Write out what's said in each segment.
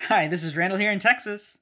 Hi, this is Randall here in Texas.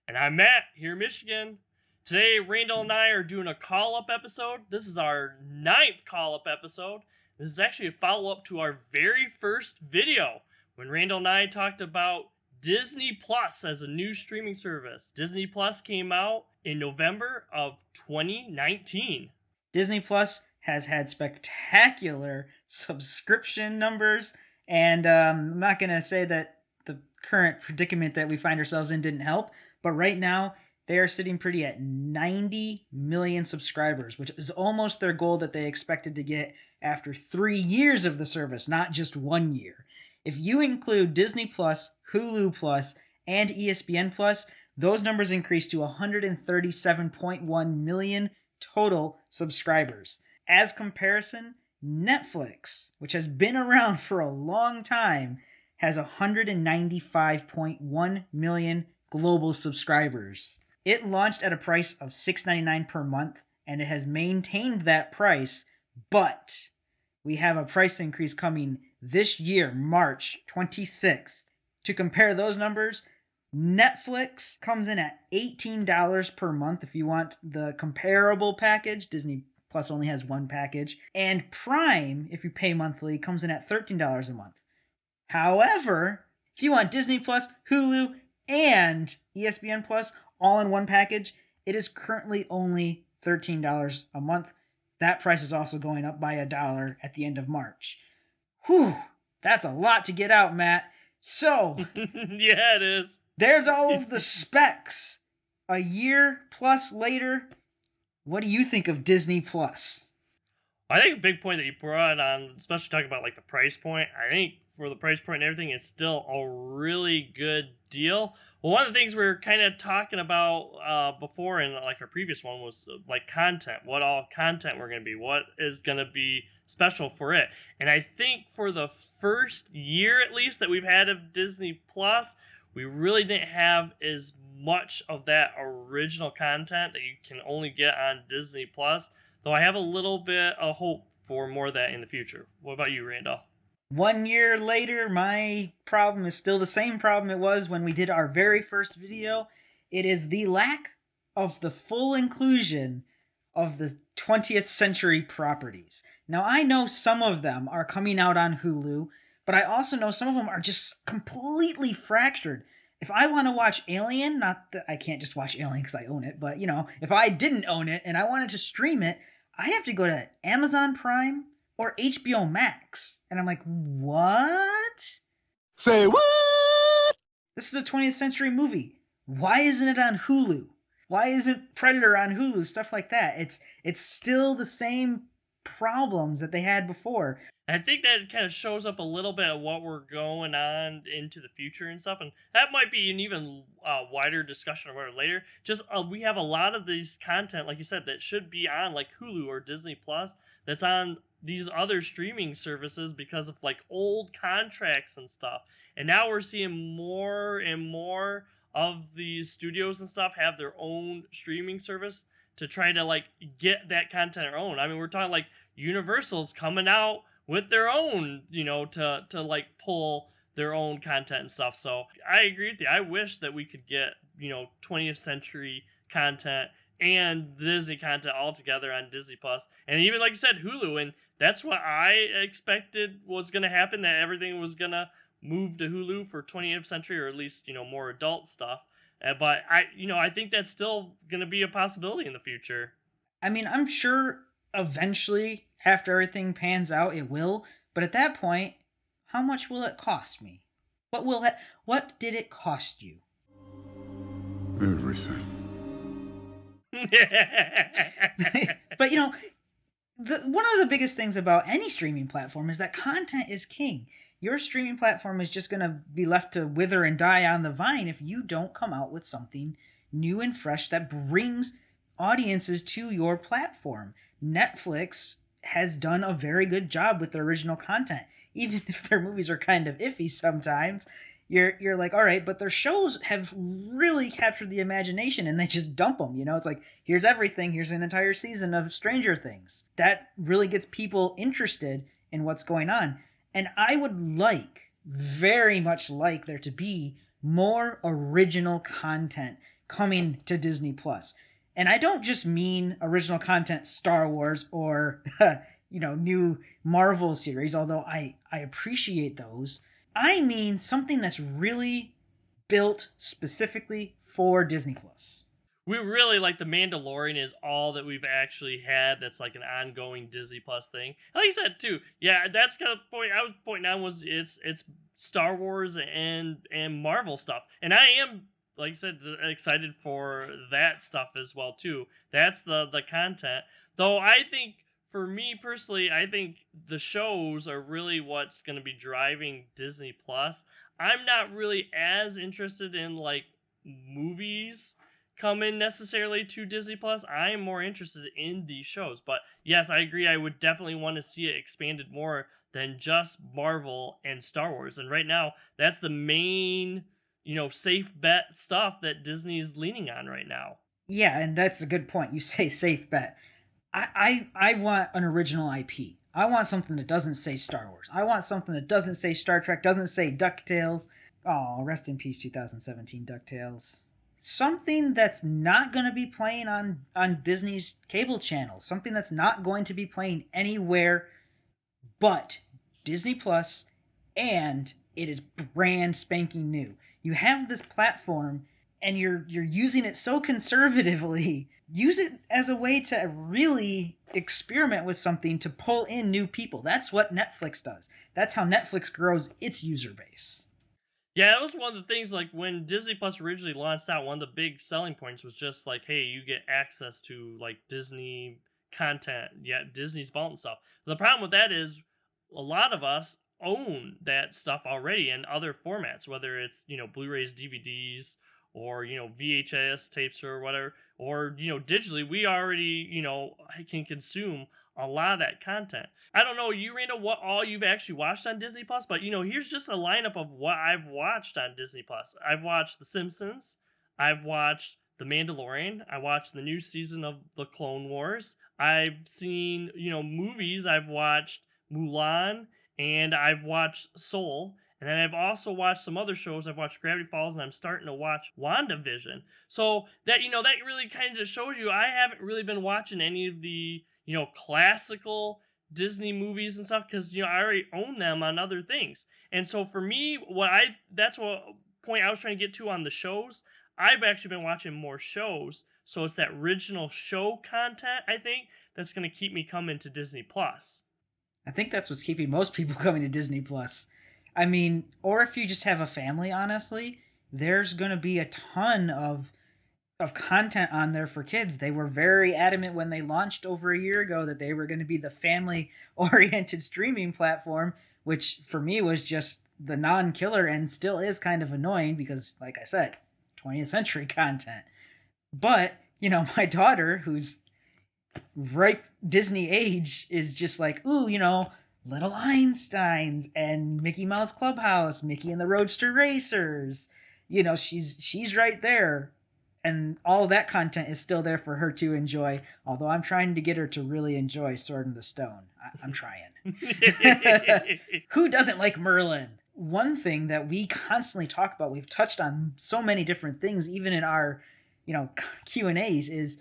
And I'm Matt, here in Michigan. Today, Randall and I are doing a call up episode. This is our 9th call up episode. This is actually a follow up to our very first video when Randall and I talked about Disney Plus as a new streaming service. Disney Plus came out in November of 2019. Disney Plus has had spectacular subscription numbers, and I'm not going to say that the current predicament that we find ourselves in didn't help, but right now they are sitting pretty at 90 million subscribers, which is almost their goal that they expected to get after 3 years of the service, not just 1 year. If you include Disney Plus, Hulu Plus, and ESPN Plus, those numbers increase to 137.1 million total subscribers. As comparison, Netflix, which has been around for a long time, has 195.1 million global subscribers. It launched at a price of $6.99 per month, and it has maintained that price, but we have a price increase coming this year, March 26th. To compare those numbers, Netflix comes in at $18 per month if you want the comparable package. Disney Plus only has one package. And Prime, if you pay monthly, comes in at $13 a month. However, if you want Disney Plus, Hulu, and ESPN Plus all in one package, it is currently only $13 a month. That price is also going up by $1 at the end of March. Whew, that's a lot to get out, Matt. So, Yeah, it is. There's all of the specs. A year plus later, what do you think of Disney Plus? I think a big point that you brought on, especially talking about like the price point, I think for the price point and everything, it's still a really good deal. Well, one of the things we were kind of talking about before in like our previous one was like content, what all content we're going to be, what is going to be special for it. And I think for the first year at least that we've had of Disney Plus, we really didn't have as much of that original content that you can only get on Disney Plus. Though I have a little bit of hope for more of that in the future. What about you, Randall? 1 year later, my problem is still the same problem it was when we did our very first video. It is the lack of the full inclusion of the 20th century properties. Now, I know some of them are coming out on Hulu, but I also know some of them are just completely fractured. If I want to watch Alien, not that I can't just watch Alien because I own it, but if I didn't own it and I wanted to stream it, I have to go to Amazon Prime or HBO Max. And I'm like, what? Say what? This is a 20th century movie. Why isn't it on Hulu? Why isn't Predator on Hulu? Stuff like that. It's still the same problems that they had before. I think that kind of shows up a little bit of what we're going on into the future and stuff, and that might be an even wider discussion about it later. Just we have a lot of these content, like you said, that should be on like Hulu or Disney Plus, that's on these other streaming services because of like old contracts and stuff. And now we're seeing more and more of these studios and stuff have their own streaming service to try to like get that content their own. I mean, we're talking like Universal's coming out with their own, to like pull their own content and stuff. So I agree with you. I wish that we could get, 20th century content and Disney content all together on Disney Plus. And even like you said, Hulu. And that's what I expected was going to happen, that everything was going to move to Hulu for 20th century, or at least, more adult stuff. But I think that's still going to be a possibility in the future. I mean, I'm sure eventually, after everything pans out, it will. But at that point, how much will it cost me? What did it cost you? Everything. But one of the biggest things about any streaming platform is that content is king. Your streaming platform is just going to be left to wither and die on the vine if you don't come out with something new and fresh that brings audiences to your platform. Netflix has done a very good job with their original content, even if their movies are kind of iffy sometimes. You're like, all right, but their shows have really captured the imagination, and they just dump them. It's like, here's everything. Here's an entire season of Stranger Things. That really gets people interested in what's going on. And I would very much like there to be more original content coming to Disney Plus. And I don't just mean original content Star Wars or new Marvel series, although I appreciate those. I mean something that's really built specifically for Disney Plus. We really like The Mandalorian is all that we've actually had that's like an ongoing Disney Plus thing. Like you said too, yeah, that's kind of the point I was pointing out was it's Star Wars and Marvel stuff, and I am like you said excited for that stuff as well too. That's the content, though. I think for me personally, I think the shows are really what's going to be driving Disney Plus. I'm not really as interested in like movies coming necessarily to Disney Plus. I am more interested in these shows. But yes, I agree. I would definitely want to see it expanded more than just Marvel and Star Wars. And right now, that's the main, safe bet stuff that Disney's leaning on right now. Yeah, and that's a good point. You say safe bet. I want an original IP. I want something that doesn't say Star Wars. I want something that doesn't say Star Trek, doesn't say DuckTales. Oh, rest in peace, 2017 DuckTales. Something that's not going to be playing on Disney's cable channels. Something that's not going to be playing anywhere but Disney Plus, and it is brand spanking new. You have this platform and you're using it so conservatively. Use it as a way to really experiment with something to pull in new people. That's what Netflix does. That's how Netflix grows its user base. Yeah, that was one of the things, like, when Disney Plus originally launched out, one of the big selling points was just, like, hey, you get access to, like, Disney content, yeah, Disney's Vault and stuff. The problem with that is a lot of us own that stuff already in other formats, whether it's, Blu-rays, DVDs, or, VHS tapes or whatever, or, digitally, we already, can consume a lot of that content. I don't know, you Randall, what all you've actually watched on Disney Plus, but here's just a lineup of what I've watched on Disney Plus. I've watched The Simpsons, I've watched The Mandalorian, I watched the new season of The Clone Wars, I've seen, movies, I've watched Mulan, and I've watched Soul. And then I've also watched some other shows. I've watched Gravity Falls, and I'm starting to watch WandaVision. So that that really kind of just shows you I haven't really been watching any of the classical Disney movies and stuff because I already own them on other things. And so for me, that's what point I was trying to get to on the shows. I've actually been watching more shows, so it's that original show content I think that's going to keep me coming to Disney Plus. I think that's what's keeping most people coming to Disney Plus. I mean, or if you just have a family, honestly, there's going to be a ton of content on there for kids. They were very adamant when they launched over a year ago that they were going to be the family oriented streaming platform, which for me was just the non-killer and still is kind of annoying because, like I said, 20th century content. But, my daughter, who's ripe Disney age, is just like, ooh, Little Einsteins and Mickey Mouse Clubhouse, Mickey and the Roadster Racers. She's right there. And all of that content is still there for her to enjoy, although I'm trying to get her to really enjoy Sword in the Stone. I'm trying. Who doesn't like Merlin? One thing that we constantly talk about, we've touched on so many different things, even in our, Q&As, is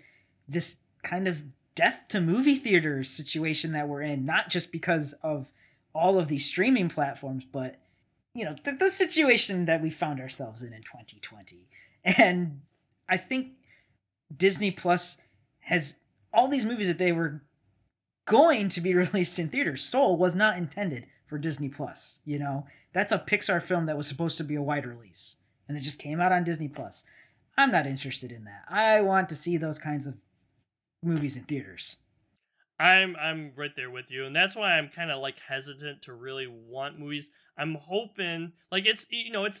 this kind of death to movie theaters situation that we're in, not just because of all of these streaming platforms, but, the situation that we found ourselves in 2020. And I think Disney Plus has all these movies that they were going to be released in theaters. Soul was not intended for Disney Plus. That's a Pixar film that was supposed to be a wide release, and it just came out on Disney Plus. I'm not interested in that. I want to see those kinds of movies in theaters. I'm right there with you, and that's why I'm kind of like hesitant to really want movies. I'm hoping like it's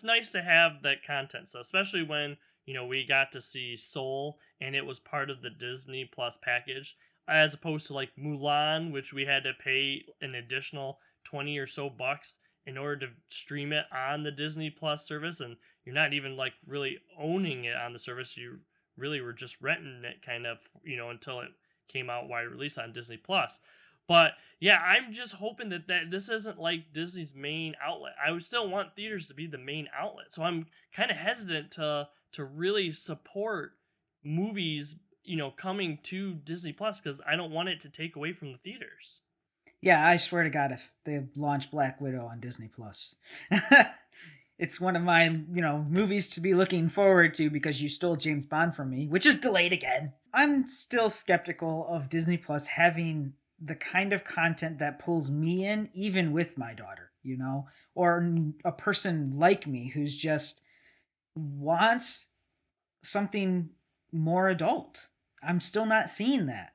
nice to have that content, so especially when we got to see Soul and it was part of the Disney Plus package, as opposed to like Mulan, which we had to pay an additional 20 or so bucks in order to stream it on the Disney Plus service, and you're not even like really owning it on the service. You really were just renting it kind of until it came out wide release on Disney Plus. But yeah, I'm just hoping that this isn't like Disney's main outlet. I would still want theaters to be the main outlet. So I'm kind of hesitant to really support movies, coming to Disney Plus because I don't want it to take away from the theaters. Yeah, I swear to God, if they launch Black Widow on Disney Plus, it's one of my, movies to be looking forward to because you stole James Bond from me, which is delayed again. I'm still skeptical of Disney Plus having the kind of content that pulls me in, even with my daughter, or a person like me who's just wants something more adult. I'm still not seeing that,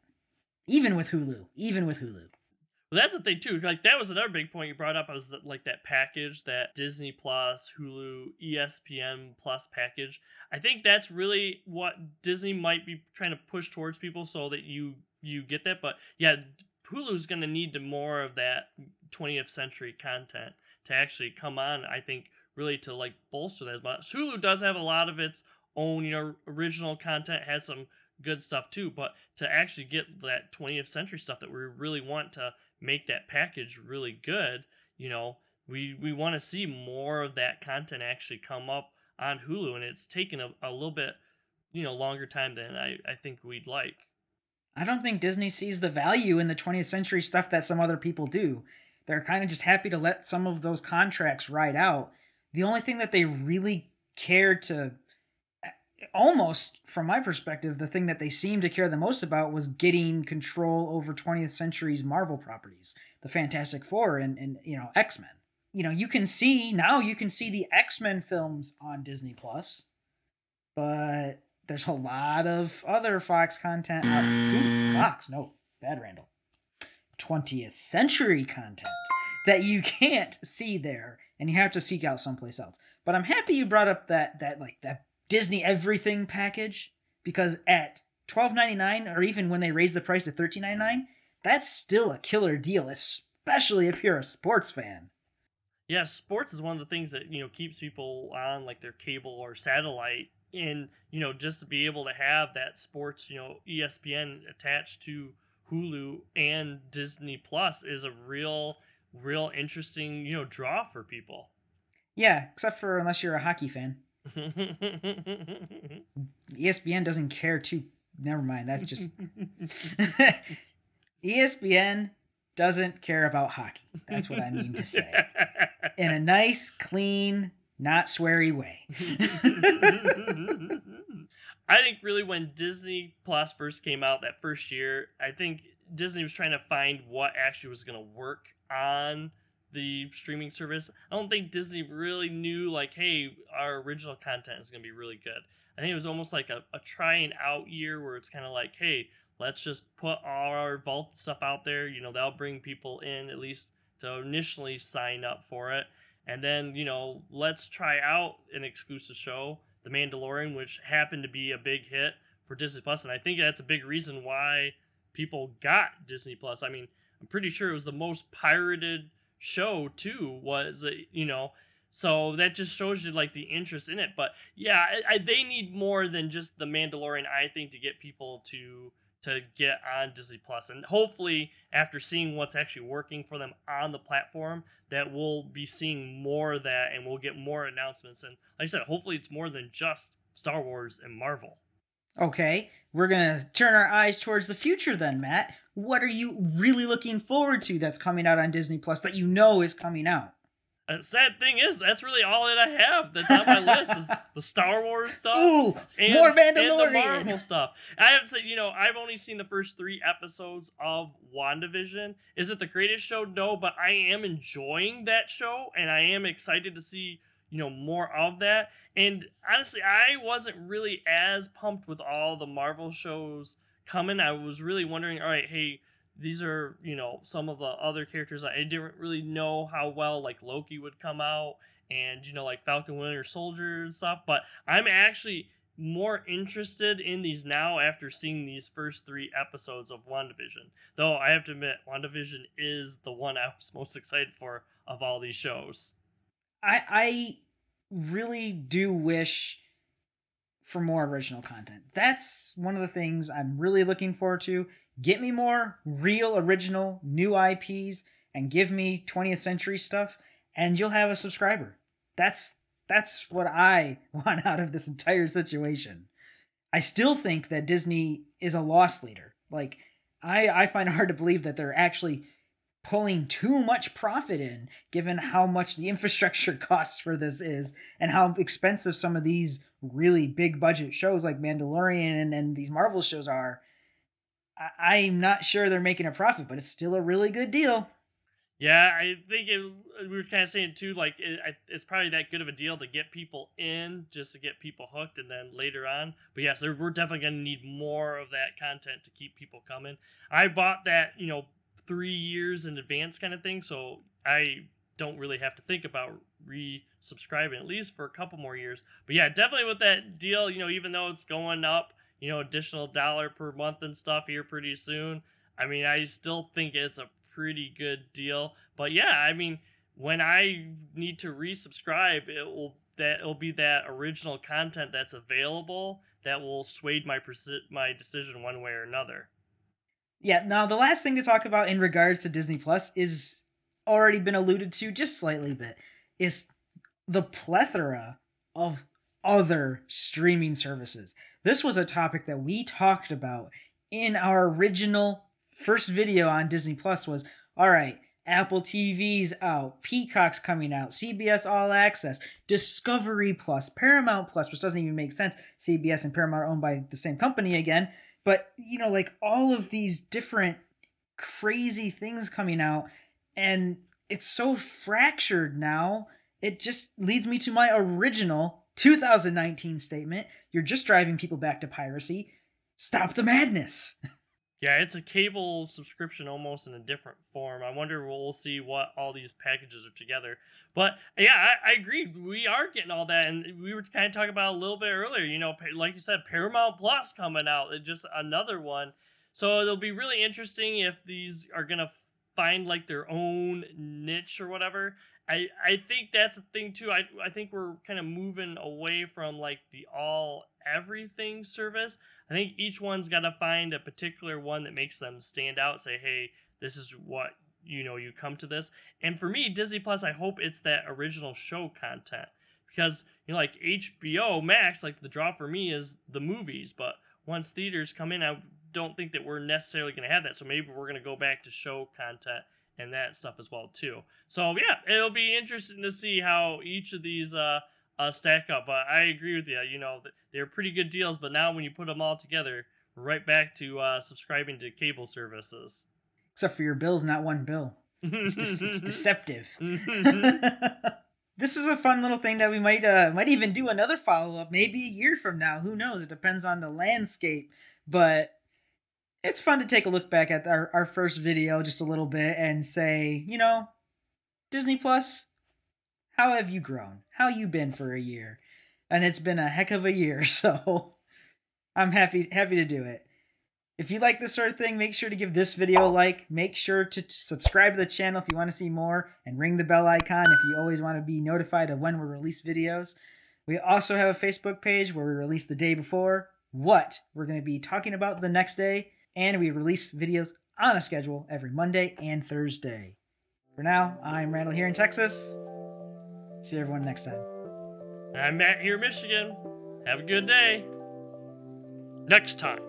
even with Hulu. Well, that's the thing too. Like that was another big point you brought up. Was that like that package, that Disney Plus, Hulu, ESPN Plus package. I think that's really what Disney might be trying to push towards people, so that you get that. But yeah, Hulu's going to need more of that 20th century content to actually come on. I think really to like bolster that as much. Hulu does have a lot of its own, original content, has some good stuff too. But to actually get that 20th century stuff that we really want to make that package really good, we want to see more of that content actually come up on Hulu, and it's taken a little bit, longer time than I think we'd like. I don't think Disney sees the value in the 20th century stuff that some other people do. They're kind of just happy to let some of those contracts ride out. The only thing that they really care to, almost from my perspective, the thing that they seem to care the most about was getting control over 20th century's Marvel properties, the Fantastic Four and X-Men. You can see the X-Men films on Disney Plus, but there's a lot of other Fox content out. Fox, no, bad Randall. 20th century content that you can't see there, and you have to seek out someplace else. But I'm happy you brought up that Disney Everything package, because at $12.99, or even when they raise the price to $13.99, that's still a killer deal, especially if you're a sports fan. Yeah, sports is one of the things that keeps people on like their cable or satellite, and just to be able to have that sports, ESPN attached to Hulu and Disney Plus is a real interesting draw for people. Yeah, except for unless you're a hockey fan. ESPN doesn't care too. Never mind. That's just ESPN doesn't care about hockey. That's what I mean to say. In a nice, clean, not sweary way. I think really when Disney Plus first came out that first year, I think Disney was trying to find what actually was going to work on the streaming service. I don't think Disney really knew like, hey, our original content is going to be really good. I think it was almost like a trying out year where it's kind of like, hey, let's just put all our vault stuff out there. That'll bring people in at least to initially sign up for it. And then, let's try out an exclusive show, The Mandalorian, which happened to be a big hit for Disney Plus. And I think that's a big reason why people got Disney Plus. I mean, I'm pretty sure it was the most pirated show too, was so that just shows you like the interest in it. But yeah, they need more than just The Mandalorian, I think, to get people to get on Disney Plus. And hopefully after seeing what's actually working for them on the platform, that we'll be seeing more of that and we'll get more announcements. And like I said, hopefully it's more than just Star Wars and Marvel. Okay, we're going to turn our eyes towards the future then, Matt. What are you really looking forward to that's coming out on Disney Plus that you know is coming out? The sad thing is, that's really all that I have that's on my list is the Star Wars stuff. Ooh, more Mandalorian. And the Marvel stuff. I have to say, I've only seen the first 3 episodes of WandaVision. Is it the greatest show? No, but I am enjoying that show, and I am excited to see, more of that. And honestly, I wasn't really as pumped with all the Marvel shows coming. I was really wondering, all right, hey, these are, some of the other characters I didn't really know how well, like Loki would come out, and, like Falcon Winter Soldier and stuff. But I'm actually more interested in these now after seeing these first 3 episodes of WandaVision. Though I have to admit, WandaVision is the one I was most excited for of all these shows. I really do wish for more original content. That's one of the things I'm really looking forward to. Get me more real, original, new IPs and give me 20th century stuff, and you'll have a subscriber. That's what I want out of this entire situation. I still think that Disney is a loss leader. Like, I find it hard to believe that they're actually pulling too much profit in, given how much the infrastructure costs for this is, and how expensive some of these really big budget shows like Mandalorian and these Marvel shows are. I'm not sure they're making a profit, but it's still a really good deal. Yeah, I think we were kind of saying too, like it's probably that good of a deal to get people in, just to get people hooked, and then later on. But yes, we're definitely going to need more of that content to keep people coming. I bought that, 3 years in advance kind of thing, so I don't really have to think about resubscribing at least for a couple more years. But yeah, definitely with that deal, even though it's going up, additional dollar per month and stuff here pretty soon. I mean, I still think it's a pretty good deal. But yeah, I mean, when I need to resubscribe, it'll be that original content that's available that will sway my decision one way or another. Yeah, now the last thing to talk about in regards to Disney Plus is already been alluded to just slightly bit, is the plethora of other streaming services. This was a topic that we talked about in our original first video on Disney Plus was, all right, Apple TV's out, Peacock's coming out, CBS All Access, Discovery Plus, Paramount Plus, which doesn't even make sense. CBS and Paramount are owned by the same company again. But, like all of these different crazy things coming out, and it's so fractured now, it just leads me to my original 2019 statement. You're just driving people back to piracy. Stop the madness. Yeah, it's a cable subscription almost in a different form. I wonder we'll see what all these packages are together. But yeah, I agree. We are getting all that, and we were kind of talking about it a little bit earlier. Like you said, Paramount Plus coming out, just another one. So it'll be really interesting if these are gonna find like their own niche or whatever. I think that's a thing too. I think we're kind of moving away from like the all everything service. I think each one's got to find a particular one that makes them stand out. Say, hey, this is what you come to this. And for me, Disney Plus, I hope it's that original show content, because like HBO Max, like the draw for me is the movies. But once theaters come in, I don't think that we're necessarily going to have that. So maybe we're going to go back to show content and that stuff as well too. So yeah, it'll be interesting to see how each of these stack up. But I agree with you. They're pretty good deals. But now when you put them all together, we're right back to subscribing to cable services. Except for your bill's not one bill. It's deceptive. This is a fun little thing that we might even do another follow-up maybe a year from now. Who knows? It depends on the landscape. But it's fun to take a look back at our first video just a little bit and say, Disney Plus, how have you grown? How you been for a year? And it's been a heck of a year, so I'm happy to do it. If you like this sort of thing, make sure to give this video a like. Make sure to subscribe to the channel if you want to see more, and ring the bell icon if you always want to be notified of when we release videos. We also have a Facebook page where we release the day before what we're going to be talking about the next day, and we release videos on a schedule every Monday and Thursday. For now, I'm Randall here in Texas. See everyone next time. I'm Matt here in Michigan. Have a good day. Next time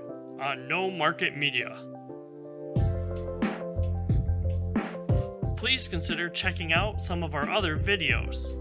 on No Market Media. Please consider checking out some of our other videos.